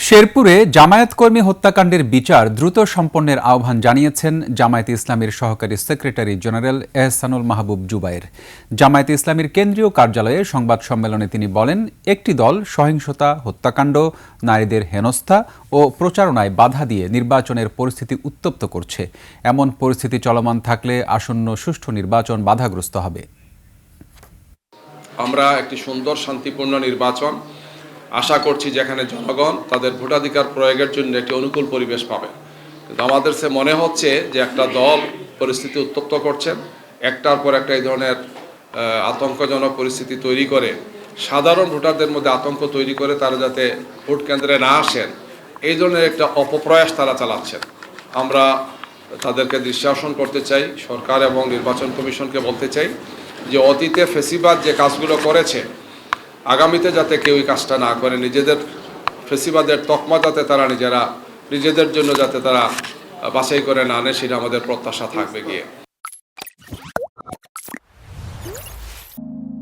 শেরপুরে জামায়াত কর্মী হত্যাকাণ্ডের বিচার দ্রুত সম্পন্নের আহ্বান জানিয়েছেন জামায়াতে ইসলামীর সহকারী সেক্রেটারি জেনারেল এহসানুল মাহবুব জুবায়ের। জামায়াতে ইসলামীর কেন্দ্রীয় কার্যালয়ে সংবাদ সম্মেলনে তিনি বলেন, একটি দল সহিংসতা, হত্যাকাণ্ড, নারীদের হেনস্থা ও প্রচারণায় বাধা দিয়ে নির্বাচনের পরিস্থিতি উত্তপ্ত করছে। এমন পরিস্থিতি চলমান থাকলে আসন্ন সুষ্ঠু নির্বাচন বাধাগ্রস্ত হবে। আমরা একটি সুন্দর শান্তিপূর্ণ নির্বাচন আশা করছি, যেখানে জনগণ তাদের ভোটাধিকার প্রয়োগের জন্য একটি অনুকূল পরিবেশ পাবে। কিন্তু আমাদের সে মনে হচ্ছে যে একটা দল পরিস্থিতি উত্তপ্ত করছেন, একটার পর একটা এই ধরনের আতঙ্কজনক পরিস্থিতি তৈরি করে সাধারণ ভোটারদের মধ্যে আতঙ্ক তৈরি করে তারা যাতে ভোট কেন্দ্রে না আসেন, এই ধরনের একটা অপপ্রয়াস তারা চালাচ্ছেন। আমরা তাদেরকে দৃষ্টান্তর করতে চাই, সরকার এবং নির্বাচন কমিশনকে বলতে চাই যে অতীতে ফেসিবাদ যে কাজগুলো করেছে, আগামীতে যাতে কেউ এই কাজটা না করে, নিজেদের ফেসিবাদের তকমা যাতে তারা নিজেদের জন্য যাতে তারা বাছাই করে না আনে, সেটা আমাদের প্রত্যাশা থাকবে গিয়ে।